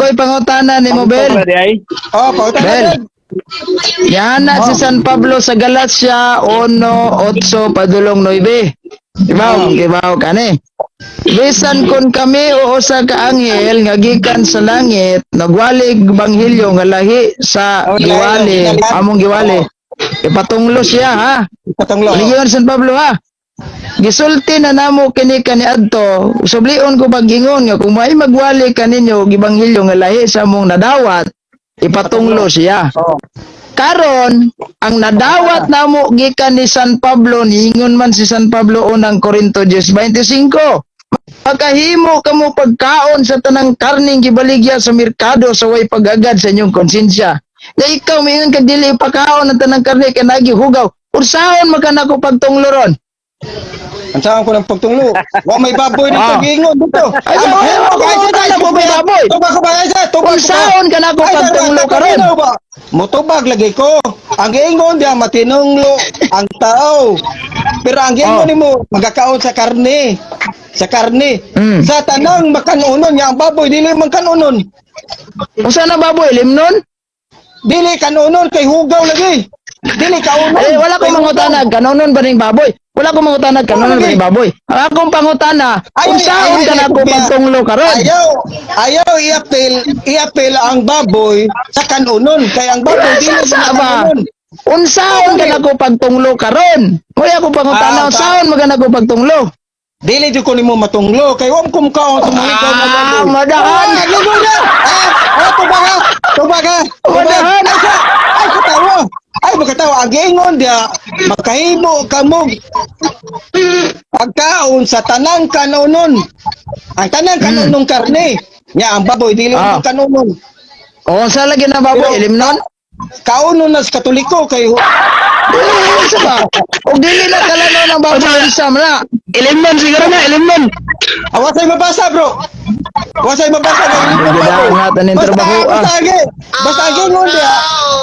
Ako'y pangutana ni Mobel. Oh, pautana Bel. Brad. Yan na si San Pablo sa Galacia 1:8 padulong 9. Ibaw kani. Bisan kun kami o usa ka anghel nga gikan sa langit nagwalig banghilyo nga lahi sa giwali, among giwali. Ipatunglo siya ha. Patunglo. Liyon San Pablo ha. Gisulti na namo kini kaniadto. Sublion ko pagingon nga kung may magwali kaninyo gibanghilyo nga lahi sa among nadawat, ipatunglo siya. Oh. Karon ang nadawat namo gikan ni San Pablo, niingon man si San Pablo unang Korinto 10:25. Makahimo kamo pagkaon sa tanang karning gibaligya sa merkado sa way pag-agad sa inyong konsensya. Na ikaw mingon kag dili pagkaon ang tanang karne kay nagihugaw. Unsaon makanako pagtunglo ron? Ang saan ko ng pagtunglo. Wa may baboy dito, gingon dito. Ay, ako may baboy. Tubag ko ba isa? Tubag ko. Unsaon ka na ko pagtunglo karon? Motubag lagi ko. Ang gingon diya matinunglo ang tao. Pero ang gingon nimo magkakaon sa karne. Sa karne. Sa tanang makanunon niya ang baboy dili man kanunon. Unsa na baboy limnon? Dili kanunon kay hugaw lagi. Dili kaunon. Eh wala ko mangutanag kanonon ba ning baboy? Wala ko mangutanag kanonon ba ning baboy? Ang akong pangutana, unsaon ka na ko pagtunglo karon? Ayaw iapil ang baboy sa kanunon kay ang baboy dili Sa sa ba? kanunon. Unsaon ka na ko pagtunglo karon? Kuya ko pangutana, unsaon magana ko pagtunglo? Dili jud ko nimo matunglo kay wa ko makaon sa mga ikaw na baboy. Madahan. Ligo na. Tubaga. Tubaga. Madahan. Ay katawa. Ay makatawa ang gingon dia makahimo kamo pagkaon sa tanang kanunon. Ang tanang kanunong karne. Nya ang baboy dili ang kanunon. O sa lagi na baboy limnon? Kaunon na sa Katoliko kay Sa ba? Og dili na kalano ng baboy sa na. Ilimnon siguro na, ilimnon. Awasay mabasa bro. Wasay mabasa Ganda nga tanin trabaho Basta gingon dia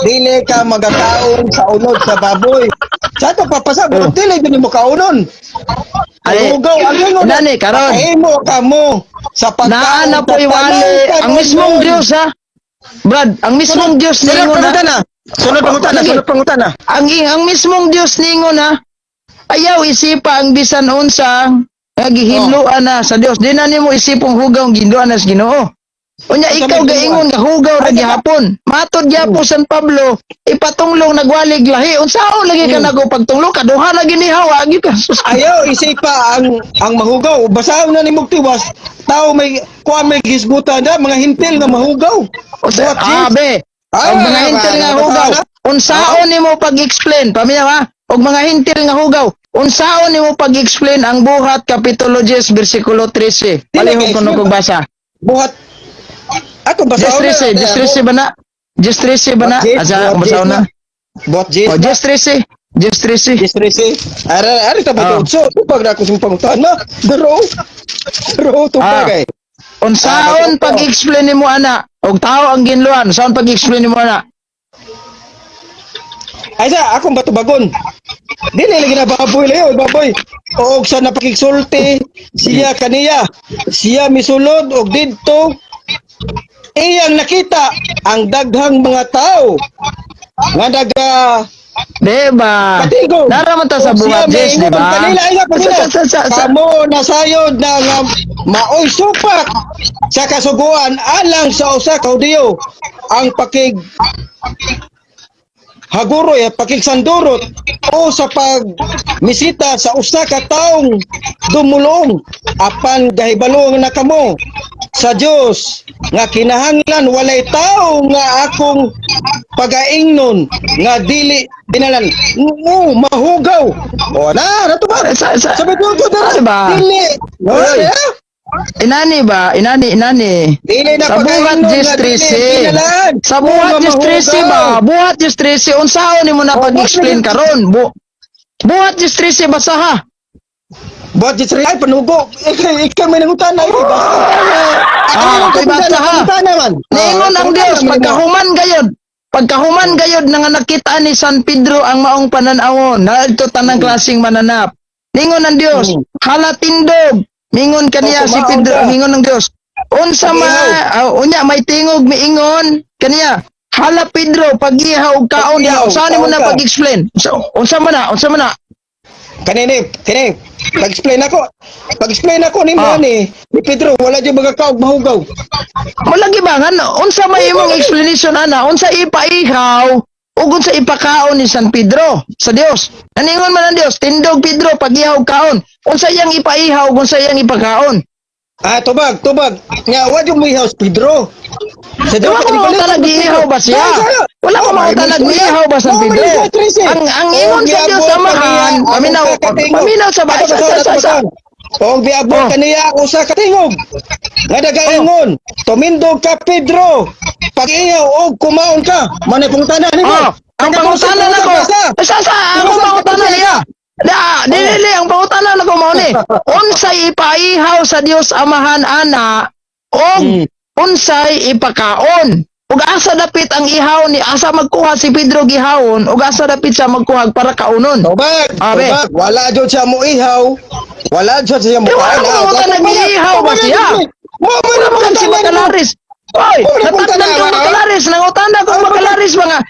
dili ka magakaon sa unod sa baboy. Sa to papasa bro dili din mo kaunon. Ay ugaw ang gingon nani karon. Himo kamo sa pagkaon. Naa na po iwali ang mismong Dios ha. Brad, ang mismong Dios ningon na. Sunod pangutana. Ang mismong Dios ningon na. Ayaw isipa ang bisan unsa nga gihinluan na sa Dios. Di na nimo isipong hugaw ang ginluan na sa Ginoo. Unya ikaw gaingon nga hugaw ra gihapon. Matod gyapon San Pablo, ipatunglong nagwalig lahi. Unsaon lagi ka nago pagtunglo kaduha na ginihawa gyud ka. Ayaw isipa ang mahugaw. Basahan na nimo tiwas. Tao may kuan may gisgutan na mga hintil na mahugaw. Be. Og mga hintil nga hugaw. Unsaon nimo pag-explain? Pamiya ha? Og mga hintil nga hugaw. Unsaon nimo pag-explain ang buhat kapitulo 10 bersikulo 13? Palihog ko kung basa. Buhat. Ako basa. 13 ba na? 13 ba na? Asa akong basa na? Buhat 10. O 13. 13. Ara ta ba to? Tupag na ako sa pangutana. Daro tupag ay. Unsaon pag-explain nimo ana? Og tao ang ginluan. Unsaon pag-explain nimo ana? Ay sa akong batubagon. Dili lagi na baboy layo, baboy. Og sa napakigsulti siya kaniya. Siya misulod og didto iyang nakita ang daghang mga tao nga naga Diba? katigo. Naraman ta sa buhat, Jess, diba? Kamo nasayod na nga maoy supak sa kasuguan alang sa usa ka Hudiyo ang pakig haguroy at pakigsandurot o sa pagmisita sa usa ka taong dumulong apan gahibalong na kamo sa Dios nga kinahanglan walay tao nga akong pagaingnon nga dili binalan mahugaw o na to ba sabi ko diba? dili Inani ba? Inani. Sa buhat distresi. Sa buhat distresi ba? Buhat distresi. Unsaon nimo na pag-explain karon? Buhat distresi basa ha? Buhat distresi ay panugo. Ikaw may nangutan na iba. Kay basa ha? Ningon ang Dios pagkahuman gayod nga nakita ni San Pedro ang maong pananawon. Naadto tanang klaseng mananap. Ningon ang Dios, hala tindog. Mingon kaniya si Pedro, mingon ng Dios. Unsa unya may tingog miingon kaniya. Hala Pedro, pag-ihaw og kaon diha. Usahay mo na kaon ka. pag-explain. Unsa man na? Kanini. Pag-explain ako ni mo ni Pedro, wala dyan mga kaog mahugaw. Malagi ba nga unsa may imong explanation ana? Unsa ipaihaw ug unsa ipakaon ni San Pedro sa Dios? Naningon man ang Dios, tindog Pedro pag-ihaw og kaon. Unsa iyang ipaihaw ug unsa iyang ipakaon? Tubag. Nga, wala dyan mo ihaw si Pedro. Wala ko mauta nag-iihaw ba siya? Wala ko mauta nag-iihaw ba San Pedro? Ang ingon sa Dios samahan, paminaw sa ba? Kung biabot kaniya ako sa katingog. Nga nagaingon, tumindog ka Pedro. Pag-ihaw o kumaon ka. Manay pangutanan ni mo. Ang pangutanan ako. Ang pangutanan niya. Dili ang pangutanan ako mao ni. Unsay ipaihaw sa Dios amahan ana og unsay ipakaon. Ug asa dapit ang ihaw ni asa magkuha si Pedro gihawon ug asa dapit siya magkuha para kaunon. Tubag. Wala jud siya mo ihaw. Wala jud siya mo Wala mo ta nag-ihaw ba siya? Wala mo kan si Bacalaris. Oy, natatnan ko Bacalaris, nangutana ko Bacalaris mga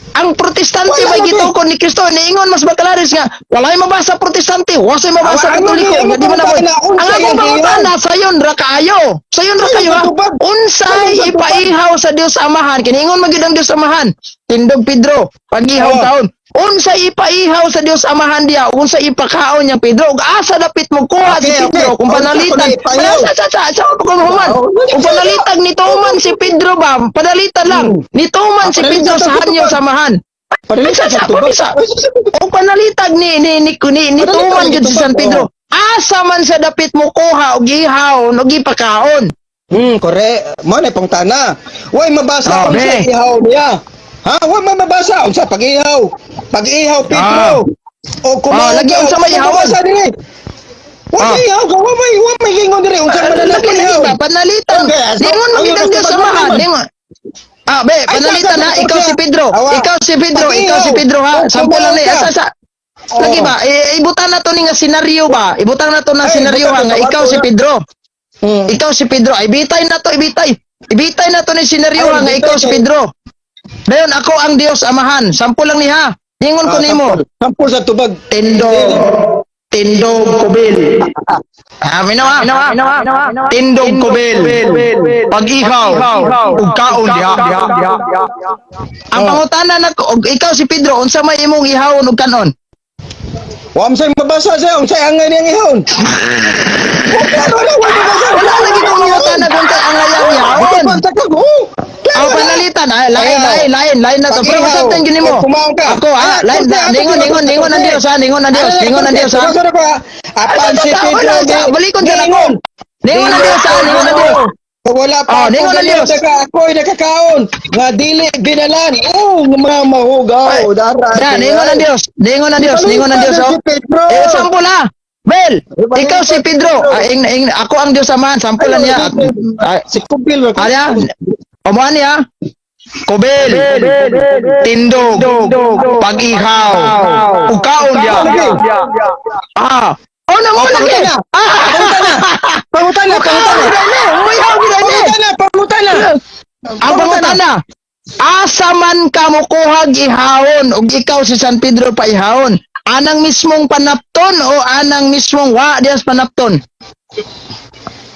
ang protestante may gitukon ni Kristo niingon mas Bacalaris nga walay mabasa protestante, wasay mabasa katoliko, nga di man ako. Ang akong pangutana sayon ra kayo. Ha? Unsay ipaihaw sa Dios Amahan? Kiniingon magyud ang Dios Amahan. Tindog Pedro, pag-ihaw taon. Unsay ipaihaw sa Dios Amahan diya, unsay ipakaon niya Pedro, ug asa dapit mo kuha si Pedro kung panalitan. Sa pagkuhuman. Kung panalitag ni Tuman si Pedro ba, panalitan lang. Ni Tuman si Pedro sa hanyo samahan. Pamisa. O panalitag ni Tuman jud si San Pedro. Asa man sa dapit mo kuha og ihaw og ipakaon. Correct. Mo na pangtana. Way mabasa kung sa ihaw niya. Ha? Way mabasa unsa pag-ihaw. Pag-ihaw Pedro. O kumaon lagi unsa may ihawan. Way ihaw, way may gingon diri unsa man na ihaw. Panalitan. Dingon magidang Dios samahan. Dingon. Panalitan ha, ikaw si Pedro ha. Sample lang ni asa. Lagi ba? Ibutan na to ni nga senaryo ba? Ibutan na to ng senaryo ha nga ikaw si Pedro. Ikaw si Pedro. Ibitay na to ni senaryo ha nga ikaw si Pedro. Dayon ako ang Dios Amahan. Sample lang ni ha. Dingon ko nimo. Sample sa tubag. Tindog kubil. Minaw. Tindog kubil. Pag-ihaw. Ug kaon diha. Ang pangutana nako, ikaw si Pedro, unsa may imong ihawon ug kanon? Wa unsay mabasa siya, unsay angay niyang ihawon. Wala lagi kong pangutana kung ang ayang ihawon. Ang panalitan, lain na to. Pero masabtan gini mo. Ako lain ningon ang Dios ha. Ningon ang Dios ha. Apan si Pedro balikon sa ako. Ningon ang Dios. Wala pa ningon ang Dios. Ako'y nakakaon. Nga dili binalan. Mga mahugaw. Ningon ang Dios. Sampol ha. Bel, ikaw si Pedro. Ako ang Dios Amahan. Sampulan niya. Si Kubil. Ano Oman niya? Kubil, tindog, pag-ihaw, ukaon niya. Ano mo lagi? Pangutana. Ang pangutana. Asa man ka mo kuhag ihawon ug ikaw si San Pedro pa ihawon? Anang mismong panapton o anang mismong wa dias panapton?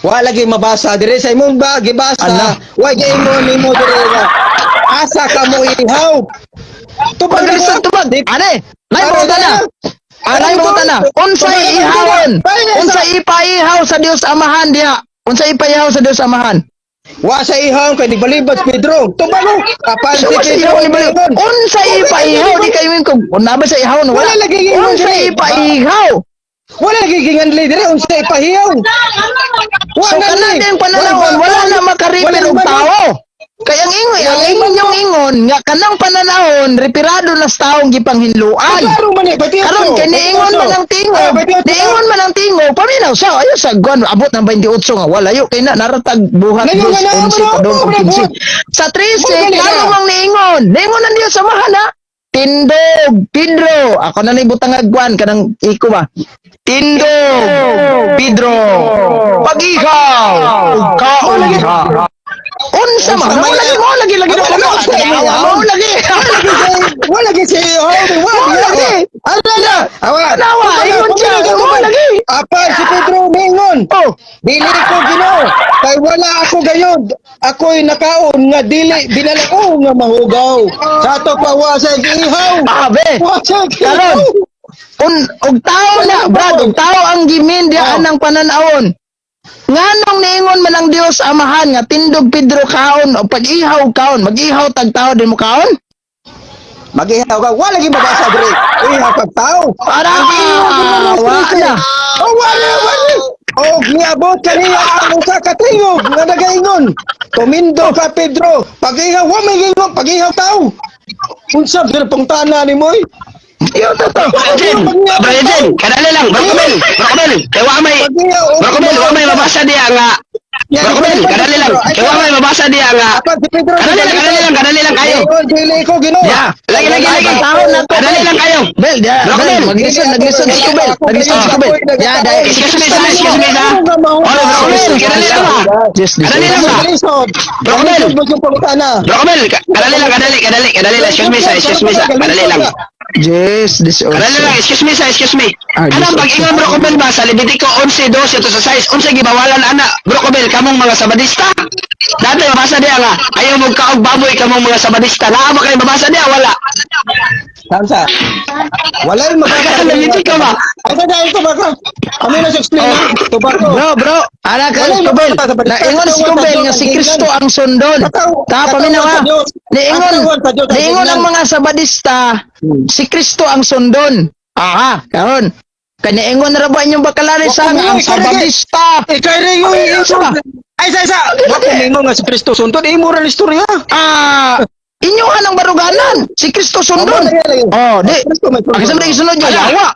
Wa lagi mabasa dire sa imong ba gibasa. Wa giingon nimo dire nga. Asa ka mo ihaw? Tubag. Ane, lain mo na. Unsay ihawon? Unsay ipaihaw sa Dios Amahan diha? Unsay ipaihaw sa Dios Amahan? Wa sa ihaw kay balibad Pedro. Tubag apan si Pedro unsay ipaihaw di kayo ko. Unaba sa ihawon wala lagi unsay ipaihaw. Wala gigingan dire unsay ipahiyaw. So kanan din pananahon wala na makaripir og tao. Kaya ang ingon nga kanang pananahon repirado na sa taong gipanghinluan. Karon kiniingon man ang tingog. Niingon man ang tingog. Paminaw siya ayo sa gon abot ng 28 nga wala yo kay na naratag buhat Diyos 11 padong 15. Sa 13 kano mang niingon. Niingon ang Dios Amahan ha. Tindog Pedro. Ako na ni butang agwan kanang iko ba. Tindog Pedro. Pag-ihaw. Ug kaon giha. Unsa man? Mo lagi lagi. Wala lagi si Mo lagi. Nawa, ingon siya. Mo lagi. Apa si Pedro mingon? Oh, Dili ko Ginoo. Kay wala ako gayud. Ako'y nakaon nga dili binalao nga mahugaw. Sa ato pa wa sa giihaw. abe. Wa sa Karon. Og tao na, brad, og tao ang gimin diha anang pananawon. Nganong niingon man ang Dios Amahan nga tindog Pedro kaon o pag-ihaw kaon, mag-ihaw tag tao din mo kaon? Magihaw ka. Wala lagi mabasa diri. Ihaw ka tao. Para wala. Oh, wala. Oh, niabot kaniya ang usa ka tingog nga nagaingon. Tumindo ka Pedro. Pag-ihaw wa may gingon, pag-ihaw tao. Unsa gyud pangtana ni moy? Iyo to. Brian, kadali lang, Brokobel. Kaya wa may mabasa diya nga. Brokobel, kadali lang. Kaya wa may mabasa diya nga. Apa si Pedro? Kadali lang kayo. Dili ko Ginoo. Ya, lagi. Tao na to. Kadali lang kayo. Bel, dia, Brokobel. nag-listen si Kubel. Nag-listen si Kubel. Ya, dai. Excuse me, sa. Olo, Brokobel, kadali lang ba? Just Kadali lang ba? Brokobel. Brokobel, kadali lang. Excuse me, sa. Kadali lang. Yes, this Kadali lang, excuse me. Anong pag-ingon Brokobel ba sa Levitico 11:12 to sa 6? Unsa gibawalan ana Brokobel kamong mga sabadista? Dati mabasa diya nga, ayaw mo kaog baboy kamong mga sabadista. Naa ba kayo mabasa diya? Wala. Samsa. Wala yung Kasi Levitico ba? Asa dahil ko ba? Kami na sa explain. Tobacco. Bro, ala ka si Kubel. Naingon si Kubel nga si Kristo ang sundon. Ta paminaw ha. Niingon ang mga sabadista, si Kristo ang sundon. Aha, karon. Kaniingon na ra ba inyong bakalaris ang sabadista? Ikaw rin yung Isa ba? Ay, isa. Wag kumingo nga si Kristo sundon. Imo ra istorya. Inyuhan ang baruganan. Si Kristo sundon. Oh, di. Pagkasama na isunod yung yawa.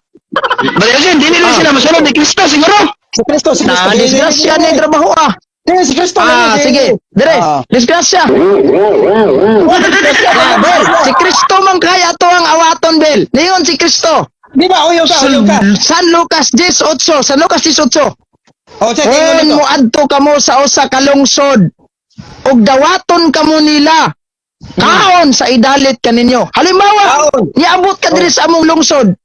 Balikan, dili lang sila masunod ni Kristo siguro. Si Kristo. Na, disgrasya na yung trabaho Si Kristo. sige. Dire, disgrasya. Bel, si Kristo man kaya to ang awaton, Bel. Niyon si Kristo. Di ba? Uyaw ka. San Lucas 18. San Lucas 18. O, sa Kung tingin mo muadto kamo sa usa ka lungsod ug dawaton kamo nila kaon sa idalit kaninyo. Halimbawa, Kaon. niabot ka diri sa among lungsod.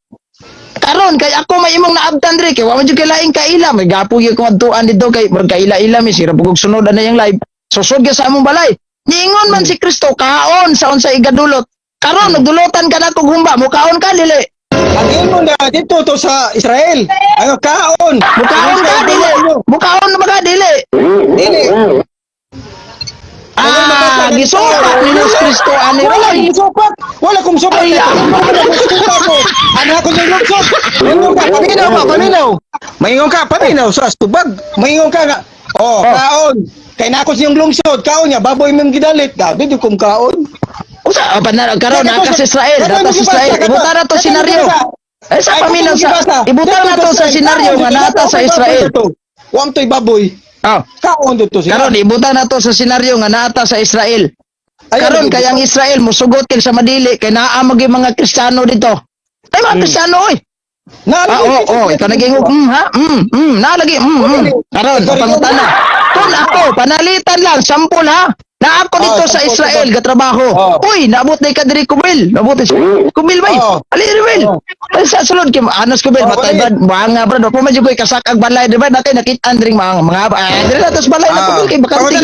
Karon kay ako may imong naabtan diri kay wa man jud kay laing kaila, may gapo gyud ko adtuan dito kay murag kaila-ila mi sira pugog sunod na yang live. Susod ka sa among balay. Niingon man si Kristo kaon sa unsay igadulot. Karon nagdulutan ka na kog humba, mo kaon ka dili. ang imo na dito to sa Israel. Ano kaon? Mukaon ka dili. Mukaon na ba ka dili? Dili. Gisukat ni Jesus Kristo ani Wala Roy. kong supat. Wala kong supat. Ay, Ano ako sa lugsot? Mayroon ka, paminaw. Mayroon ka, paminaw sa tubag. Mayroon ka nga. Oh, kaon. Kay nakos yung lungsod, kaon niya, baboy mong gidalit. Gabi, di kong kaon. Usa panara karon nakas Israel, nakas Israel. Ibuta na to senaryo. Ay sa paminaw sa ibuta na to sa senaryo nga nata sa Israel. Wam to'y baboy. Oh, Kaon dito siya. karon ibuta na to sa senaryo nga nata sa Israel. Karon kay ang Israel musugot kay sa madili kay naa magi mga Kristiyano dito. Ay mga Kristiyano oy. Ikaw naging nalagi karon pangutana. Kun ako panalitan lang sampol ha. Na ako dito sa Israel gatrabaho. Uy, naabot na ka diri Kubil. Naabot na Kubil bay. Ali Kubil. Ay sa sulod kay anos Kubil matay ba mga brad pa man jud koy kasakag balay di ba natay nakit-an diri mga diri natos balay na Kubil kay bakante.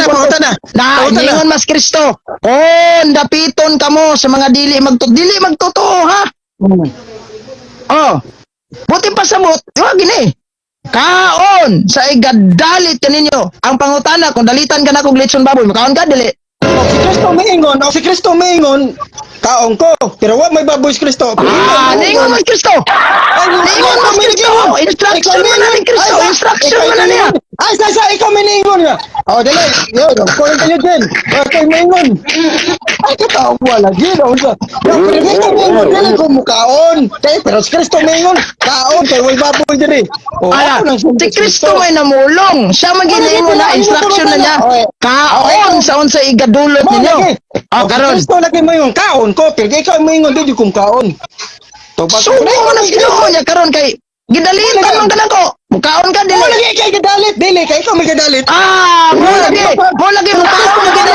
Na ingon mas Kristo. Oh, dapiton kamo sa mga dili magtotoo ha. Oh. Buti pasabot, wa gini. Kaon sa igadalit kaninyo. Ang pangutana kung dalitan ka na kog litson baboy, makaon ka dili. Si Kristo maingon, kaon ko. Pero wa may baboy si Kristo. Ningon man Kristo. Ningon man Kristo. Instruction man na ni Kristo. Instruction man na niya. Ay, ikaw maingon nga. Oh, dali. Yo, kunin kayo din. Okay, maingon. Ay, katawa lagi na unsa. Pero dili ko mingon, dili ko mukaon. Kay pero si Kristo mingon, kaon kay way baboy diri. O Ala, ako nang si Kristo may namulong. Siya maginingon na instruction na niya. Kaon sa unsa igadulot Mo ninyo. lagi. Oh, karon. Kristo lagi mingon, kaon ko, pero ikaw mingon dili ko mukaon. Tubag Sugo mo ng Ginoo niya karon kay gidalitan man kanang ko. Mukaon ka Mo dili. lagi kay kadalit, dili kay ikaw may kadalit. Mo lagi mukaon na gid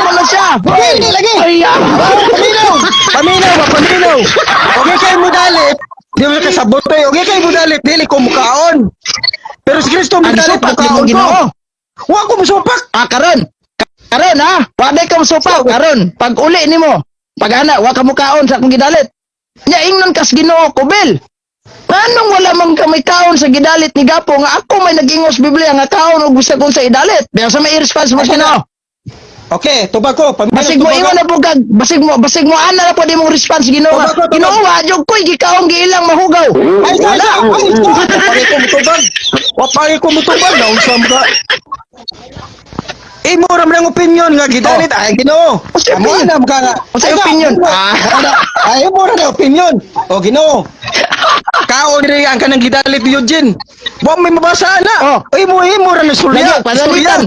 mo na siya. Dili lagi. Ay, Paminaw! Paminaw ba? Paminaw! Okay kayo mo dalit. Di mo kasabot tayo. Okay kayo mo dalit. Dili ko mukaon. Pero si Kristo mo ang dalit. supak ni Mukaon ko. Ginoo. Huwag ko musupak. Karon. Karon ha. Waday ka musupaw karon. Pag uli nimo. Pag ana wa ka mukaon sa akong gidalit. Nya ingnon kas Ginoo Kubel. Anong wala man ka may kaon sa gidalit ni Gapo nga ako may nagingos Biblia nga kaon og gusto kong sa idalit. Pero sa may irresponsible sa Ginoo. Okay, tubag ko. Paminaw, Basig mo tubag iwan ko. na po kag basig mo ana na po di mo response Ginoo. Tubag ko. Ginoo wa jud koy gikaon giilang mahugaw. Ay, Wala. Wapari ko mutubag. Wapari ko mutubag. Nausam ka. Mura man ang opinion nga gidalit. Ay, Ginoo. Usa Amo opinion. na mga nga. Usa opinion. Ay, mura na opinion. O, Ginoo. Kaon diri ang kanang gidalit ni Eugene. Wa may mabasa na. Oh. Mura na surya. Lagi panalitan.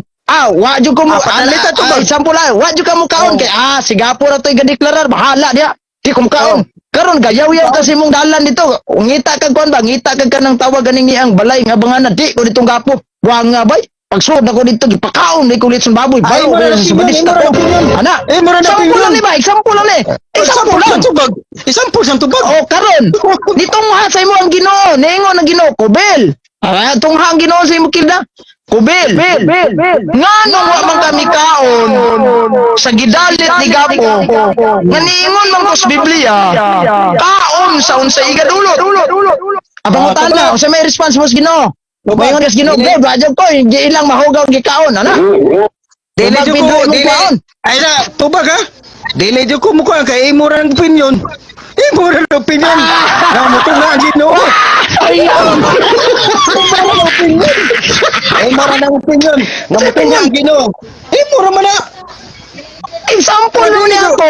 Wa jud ko mo Panalitan to ba? example wa jud ka mo kaon kay si Gapo ra toy gadeklarar bahala diha. Di ko mo kaon. Karon gayaw-yaw kasi mong dalan dito. Ngita kag kuan ba? Ngita kag kanang tawag ganing iyang balay nga banganan di ko ditong Gapo. Wa nga bay. Pagsud ako dito gipakaon di ko litson baboy. Ay, Bayo mura na sa opinion, badista mura na ko. opinion. Ana. Mura na Example opinion. lang ni ba? Example lang ni. Example lang. tubag. Isampul sa tubag. Oh, karon. Ditong ha sa imo ang Ginoo, ningon ang Ginoo, Kubel. Tong ha ang Ginoo sa imo kilda. Kubel. Ngano wa man kami kaon sa gidalit ni Gapo. Nga ningon man ko sa Biblia. Kaon sa unsa igadulot. Abang utana, unsa may response mo sa Ginoo? Mayon kas Ginoo, bro, radyo ko, hindi ilang mahugaw gikaon, ana. Dili Tubag jud pindoy ko, mo dili. kaon. Ay na, tubag ha. Dili jud ko mo kay imura ng opinion. Imura ng opinion. Na mo ko nga Ginoo. Imura ng opinion. Imura ng opinion. Na mo ko nga Ginoo. Imura man na. Example mo ni ako.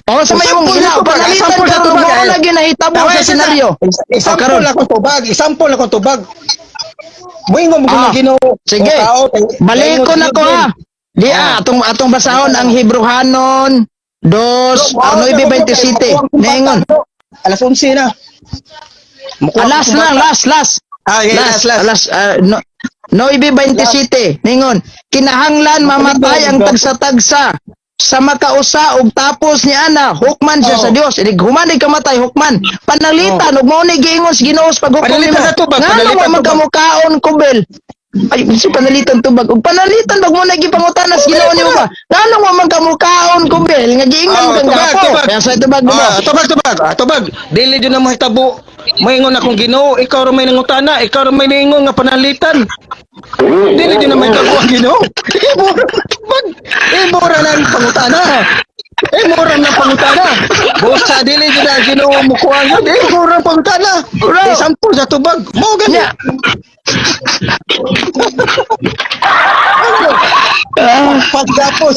O sa may mong ginaw, panalitan ka to, mo lagi nahitabo sa senaryo. Example ako tubag. Example ako tubag. Moingon mo ko nga Ginoo. Sige. Balik ko na ko ha. Di atong basahon ang Hebrehanon 2:9:27. Ningon. Alas 11 na. Last na, last. Ah, yeah, last. 9:27. Ningon. Kinahanglan mamatay ang tagsa-tagsa sa makausa og tapos ni ana hukman siya sa Dios. Idi human kamatay hukman. Panalitan ug mao ni giingon sa Ginoo sa paghukom Panalitan nimo. sa tubag, Ngano panalitan wa man tubag. kamukaon Kubel? Ay, si panalitan tubag. Ug panalitan bag mo na gipangutanas Ginoo nimo ba? Ngano wa man kamukaon Kubel nga giingon mo kang gapo. Kaya sa tubag mo. Tubag. Dili jud na mo hitabo. Moingon akong Ginoo, ikaw ra may nangutana, ikaw ra may ningon nga panalitan. Dili jud na may hitabo ang Ginoo. Imura na ang pangutana. Imura na pangutana. Bosa dili jud na Ginoo mo kuha yun. Imura ang pangutana. Isampul sa tubag. Mo gani. Nya. Paggapo.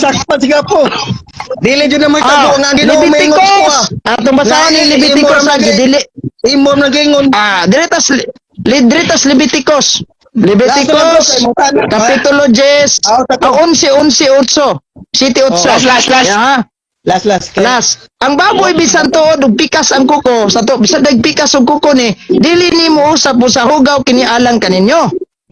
Dili jud na may hitabo nga Ginoo may ingon ko. Leviticus. Atong basahan ni Leviticus sa dili. Imo na gingon. Diretas Leviticus. Leviticus Kapitulo 10 11:8. City 8. Last. Yeah. Last. Ang baboy bisan tuod ug pikas ang kuko sa to bisan dagpikas og kuko ni dili nimo usap mo sa hugaw kini alang kaninyo.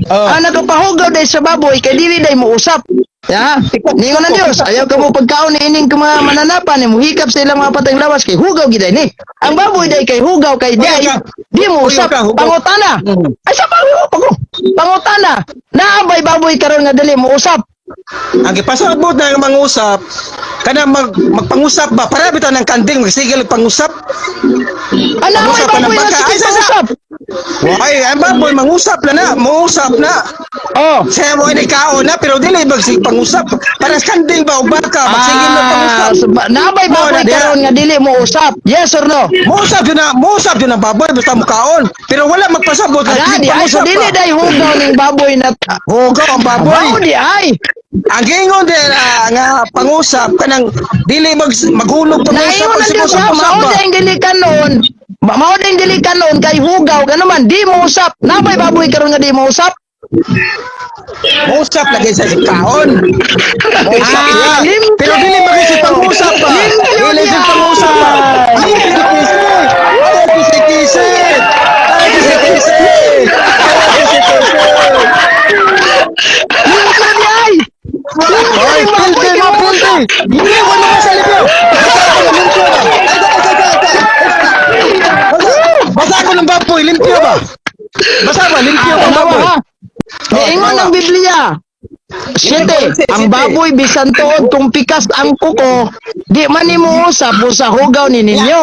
Ang nagapahugaw dai sa baboy kay dili dai mo usap. Ya, ningon na Dios, ayaw ka mo pagkaon ni ining mga mananapan ni mo hikap sa ilang mga patayng lawas kay hugaw giday ni. Ang baboy day kay hugaw kay di mo usap pangutana. Ay sa pangutana. Naabay baboy karon nga dili mo usap. Ang ipasabot na yung mangusap, kana magpangusap ba? Para bitaw ng kanding, magsigil pangusap. Ano ay Pangusap pa ng baboy nga baka. sige Ay, sa- pangusap. Ay, ang baboy, mangusap na. Mausap na. Oh. Saya mo ini kaon na, pero dili magsig pangusap. Para sa kanding ba o baka, magsigil na pangusap. Naabay Mo baboy na diha. karon nga dili mo usap. Yes or no? Mausap yun ang baboy, basta mo kaon. Pero wala magpasabot na Ada di ay so pangusap dili pa. day hugaw ning baboy na Hugaw ang baboy. Mao di ay. ang gingon din nga pangusap kanang dili maghulog Naingon pag na Diyos usap ha, mao ding dili kanon. Mao ding dili kanon kay hugaw gano man di mo usap. Nabay baboy karon nga di mo usap. Usap lagi sa kaon. Usap ya. limpyo. Pero dili magisi pangusap ba? Limpyo Dili niya. sa pangusap ba? Ay kisi-kisi. Ay kisi-kisi. Ay kisi-kisi. Ay kisi-kisi. Limpyo di ay. Oy, pilde mo pilde. Hindi ko naman sa libyo. Basta ako ng limpyo ba? Basta ako ng baboy, limpyo ba? Basta ba, limpyo ba baboy? Ha? Niingon ng Biblia. 7. Ang baboy bisan tuod kung pikas ang kuko, di man nimo usap sa hugaw ni ninyo.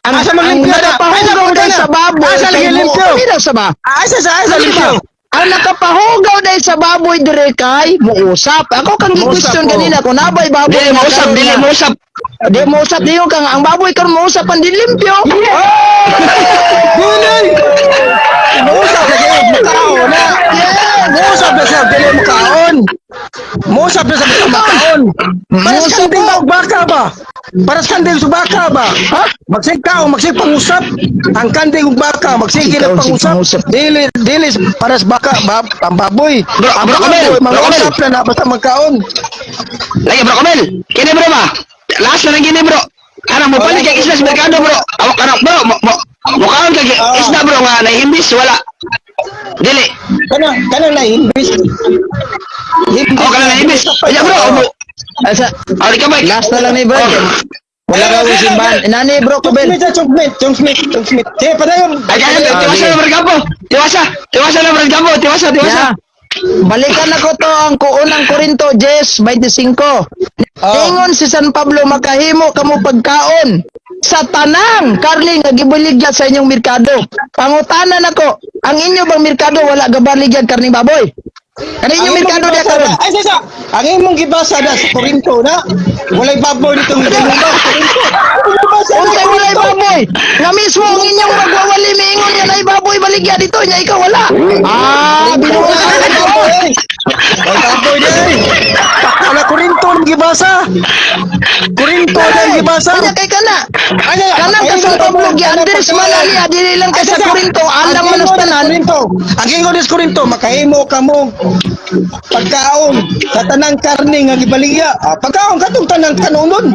Ang Asa man limpyo na? nakapahugaw Asa dahil na? sa baboy. Asa lagi kay limpyo? mo- Pila sa ba? Asa Ano limpyo? ba? Ang nakapahugaw dahil sa baboy dire kay muusap. Ako kang Muusap gi-question po. kanina kung nabay baboy. Dili nga mo usap, karon dili nga. mo usap. Di mo usap diyo kang ang baboy karon muusap ang dilimpyo. Dili! Muusap na kayo, makaon na! Muusap na siya, dili makaon! Muusap na siya, makaon! Paras Muusap kanding po. baka ba? Paras kanding sa baka ba? Ha? Magsig tao, magsig pangusap! Ang kanding baka, magsig Ikaw, na sig pangusap! pangusap. Dili, paras baka, ang baboy! Ang Bro, baboy, Kamel, mga Bro, Kamel. usap na basta magkaon! Lagi bro Kamel. Kini bro ba? Last na lang gini bro. Kanang mo balik kay isla sa merkado bro. Awak kanang bro. Mukaon kay isda bro nga nahimbis wala. Dili. Kanang na imbis! Awak kanang nahimbis. Kaya bro. Asa, Ari ka ba? last na lang ni bro. Wala ka usimban. Nani bro ko ben. Chong Smith. Sige, padayon! Ay kaya tiwasa na merkado. Tiwasa na merkado. Tiwasa. Yeah. Balikan ako to ang unang Korinto 10:25. Ingon si San Pablo makahimo kamo pagkaon sa tanang karling nga gibuligya sa inyong merkado. Pangutanan ako, ang inyo bang merkado wala gabaligyan karning baboy? Kani inyong merkado dia karon? Ay, sasa! Ang imong gibasa na sa Corinto na, walay baboy dito ng ba? Unsay walay baboy? Nga mismo ang inyong magwawali miingon yan ay baboy baligya dito nya ikaw wala. Binuha Ay, baboy! Ay, baboy na eh! Wala Corinto ang gibasa! Corinto ang gibasa! Kanya kay kana. Ay, Kanang ka San Pablo gi-address man ali dili lang ka sa Korinto alam man ang tanan. Ang ingon is Corinto, makahimo ka mo pagkaon sa tanang karne nga gibaligya. Pagkaon katong tanang kanunon.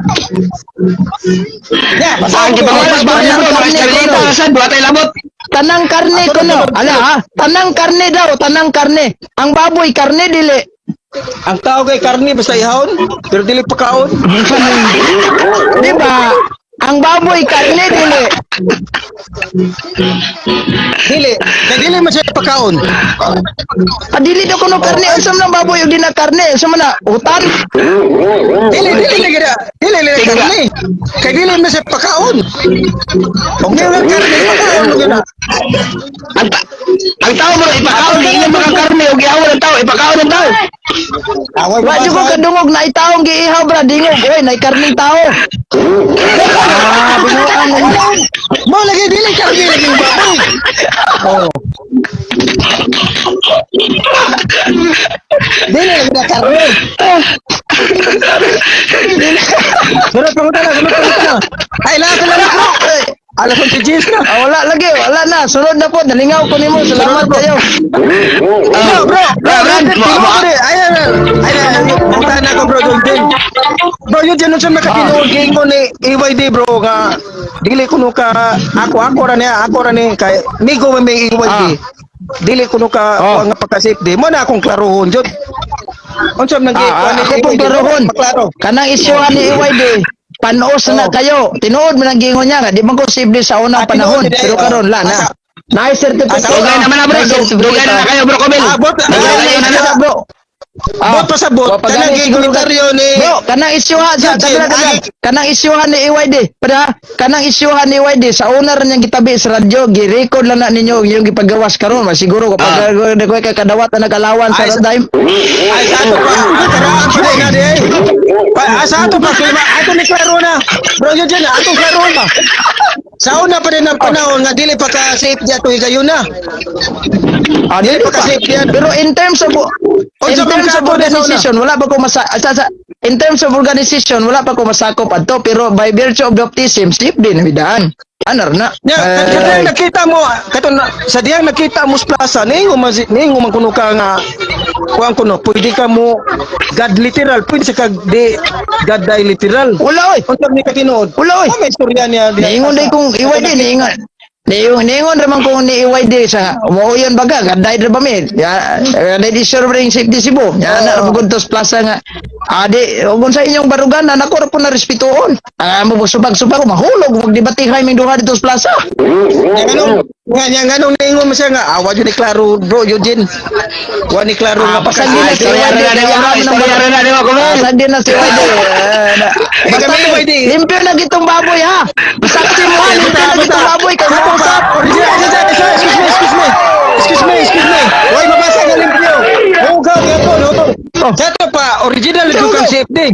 Ya, Saan basahin ko. gibawas ba Tanang bro? karne, Eskalita bro. sa buhatay labot. Tanang karne ko no. Ala ha, tanang karne daw, tanang karne. Ang baboy karne dili. Ang tao kay karne basta ihawon, pero dili pagkaon. Di ba? Ang baboy karne dili. Dili, kay dili man siya pagkaon. Dili daw kuno karne usam ng baboy ug di na karne. Usam na utan. Dili lagi karne. Kay dili man siya pagkaon. Kung dili karne pagkaon mo gina. Ang tao bro ipakaon di ina mga karne ug gihaw ang tao ipakaon ang tao. Away Wa jud ko kadungog na itaong giihaw bra dingog. Oy, nay karning tao. Binuan mo. Mo lagi dili karne lagi yung baboy. Oh. Dili lagi na karne. Sunod pangutan na. Ay, lahat na lang bro. Alas ang tijis na. Wala lagi, wala na. Sunod na po, nalingaw ko nimo. Salamat kayo. Bro, Munta na ko bro Junjin. Bro yun dyan sa makatinuod ko ni EYD bro nga dili ko ka ako ra ni kay migo may EYD. Dili ko ka nga pagka-safety mo na akong klarohon jud. Unsa man gi Ako pong klarohon. Maklaro. Kanang isyuhan ni EYD. Panos na kayo. Tinuod man ang gingon niya nga. Di man ko simple sa unang panahon. tinuod, Pero karon la na. Nice certificate. Dugay naman na bro. Dugay na kayo bro Kamel. Bot, Dugay na bro. bot pa sa bot. Kanang komentaryo ni Bro, kanang isyuhan sa kanang isyuhan ni EYD. Pada kanang isyuhan ni EYD sa owner niyang gitabi sa radyo, gi-record lang na ninyo yung gipagawas karon. Siguro kapag kay kadawat na nagalawan sa time. ay sa ato pa. Karaan pa din na di eh. Sa ato pa. Ato ni klaro na. Bro yun dyan. Atong klaro na. Sa una pa rin ang panahon nga dili pa ka safe diya to higayon na. Dili Dili pa pa. ka safe diyan. Pero in terms of Unsa man ka to na sa una? organization, wala pa ko in terms of organization, wala pa ko masakop adto, pero by virtue of baptism, safe din midaan. Anar na. Nya kadiyang nakita mo katon sa diyang nakita mo sa plaza ningo man kuno ka nga kuan kuno pwede ka mo God literal pwede sa kag di God die literal. Wala oy. Unsa ni ka tinuod? Wala, oy. May istorya niya diha. Niingon day kung iway din, niingon raman kung ni iway di sa umuuyon baga, gaday ra ba mi? Ya, lady serving safety Cebu. Ya na ra pugod tos plaza nga. Adi, kung sa inyong barugan na nako ra po na respetuon. Mo subag-subag mahulog magdebate kay ming duha dito sa plaza. Nga ganong niingon mo siya nga awa jud ni klaro bro Eugene. Wa ni klaro nga Pasag din na si Wade. Istorya na mo ko. Pasag din na si Wade. Basta kami, Wade. limpyo na gitong baboy ha. Saksi mo ha, limpyo na gitong baboy kay mo sa Excuse me. Why mabasa ka limpyo? Hugaw gyapon, hutong. Sato pa original ito kang safety.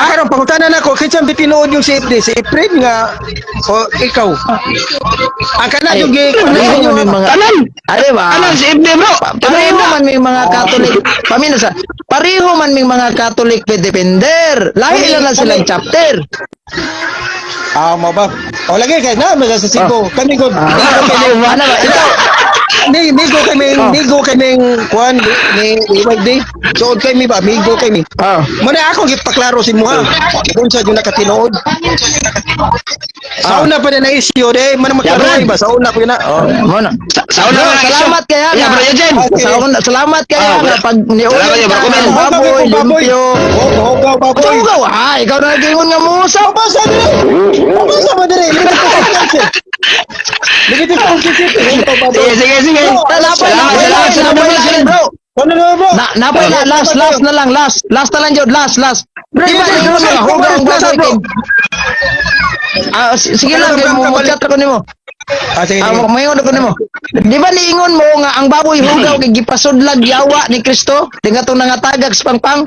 Aron pangutanan ako kitsa bitinood yung safety si April nga o ikaw. Ang kana yung pareho man mga Tanan. Ari ba? Tanan si Ibne bro. Pareho man may mga Catholic. Pamina sa pareho man may mga Catholic defender. Lahi lang na silang chapter. mo ba? O lagi kay na sa Cebu. Kami go. Ano ba? Ito. Nigo kaming kuan ni Iwagdi. So kami ba migo kami. Mo na ako gipaklaro si Muha. Kung sa jud nakatinuod. Sa una pa na issue de, man magkaroy ba sa una ko na. Muna. Sa una na Salamat kaya. Ya bro Eugene. Salamat kaya nga pag niulit Salamat, ka bro. ng baboy, limpyo. Hugaw baboy. Tugaw ha, ikaw na nag-ingon nga musa. Basa dire. Basa mo dire. Ligit ko Sige. Salamat, bro. Ano na bro? Napay na, last na lang, last na lang jud, last. Bro, di ba ingon nga hugaw ang baboy kay sige lang, mo-chat ako nimo. Sige. Mayon ako nimo. Di ba niingon mo nga ang baboy hugaw kay gipasudlag yawa ni Kristo? Di nga tong nangatagag sa pangpang.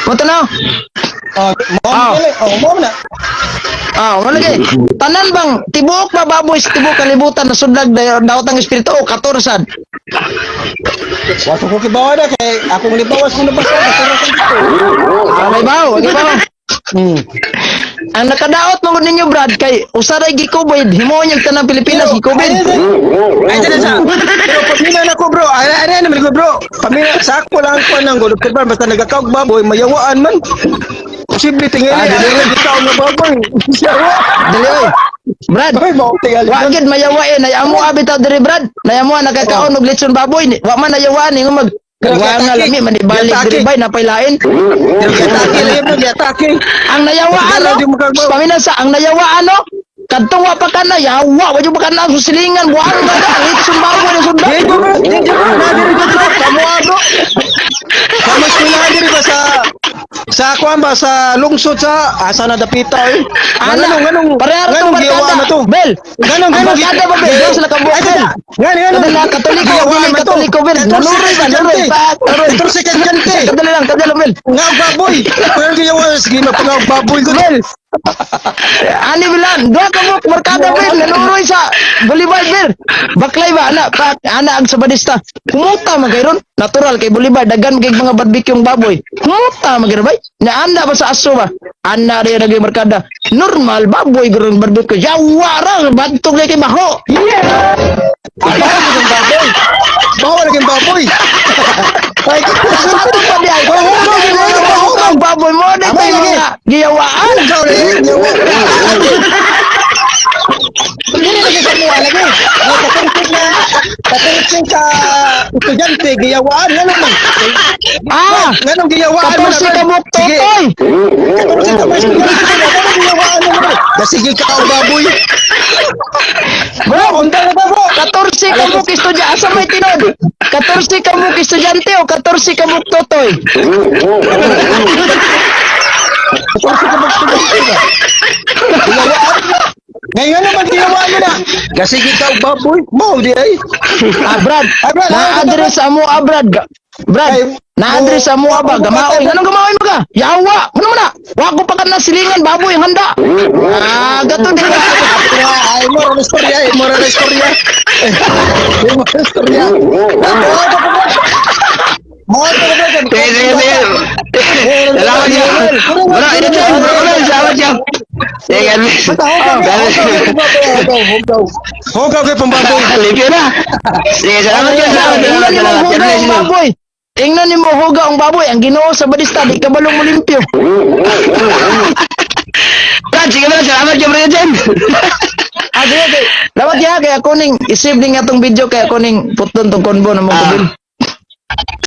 Mo to na. Mo na. Malagi. Tanan bang tibuok ba baboy sa tibuok kalibutan na sudlag daot ang espiritu o katorsan? Wato ko kibawa na kay akong libawas mo na basta May bawo. Ang nakadaot mo ninyo Brad kay usaray gikubid himo niyang tanang Pilipinas gikubid. Ay dala sa. Pero pamina na ko bro. Ay naman ko bro. Pamina sa ako lang ko nang gulo pero basta nagakaog baboy mayawaan man. Posible tingin ni ikaw nga baboy. Siyawa. Dali oy. Brad, Ay mo tingali. wa gid mayawain ay amo abitaw diri Brad. Nayamo nakakaon og litson baboy. Wa man nayawaan nga mag Kaya nga lami manibalik diri bay napailain. Atake. Ang nayawaan no. Paminan sa ang nayawaan no. Kadtong wa pa kana yawa, wa jud pa kana susilingan buang ba litson baboy na sunda. Kamu bro. Kamu sila diri ba sa kuan ba sa lungsod sa asa na dapita eh. Ganong pareha to giyawa na to. Bel. Ganong Kada ba bel giyawa sila ka bukal. Ganong Kadala katoliko dili katoliko bel. Nanuroy ba nanuroy pa. Ito si kante. Kadala bel. Nga baboy. Pero giyawa sige na pang baboy ko. Bel. Ani bilan, dua ka mo markada bel nanuroy sa Bolivar bel. Baklay ba ana ang sabadista. Kumuta magayron. Natural kay Bolivar dagan kay mga barbecue ng baboy. Kumuta magayron bay. Na anda ba sa aso ba? Anda rin naging markada. Normal baboy gurang barbecue. Yawa ra bantog lagi baho. Bawa lagi baboy. Ay, Satu pa di ay. Ang baboy mo na tayo mga giyawaan. Hindi lagi sa mga lagi. Katunsin sa estudyante, giyawaan. Ganun man. Ganun giyawaan. Kapos si Kabuk Totoy. Katunsin ka ba estudyante? Ganun giyawaan mo naman. Sige ka o baboy. Bro, Punta na ba bro? 14 ka mo estudyante. Asa may tinod? 14 ka mo estudyante o 14 ka mo Totoy? Katunsin ka ba estudyante? Giyawaan. Ngayon naman giyawaan mo na. Kasi ikaw baboy. Mau di ay. Brad, na-address mo Brad. Brad, na-address mo ba? Gamaoy. Anong gamaoy mo ka? Yawa. Ano mo na? Wa ko pa ka na silingan baboy ang handa. Ah, gato din. Ay mo ron istorya, ay mo ron istorya. Ay mo ron istorya. Mo to ba kan? Sige. Salamat niyo. Bro, ito dyan. Bro, salamat niyo. Sige, Hugaw kay pambaboy. Limpyo na. Sige, salamat niyo. Ingnan ni mo huga ang baboy. Ingnan ni mo huga ang baboy. Ang Ginoo sa Badista di kabalong mo limpyo. Brad, sige ba, salamat niyo, Bro Eugene. Ah, sige, okay. Dapat ya kaya ako ning isip ning atong video kaya ako ning puton tong konbo na mo kubil.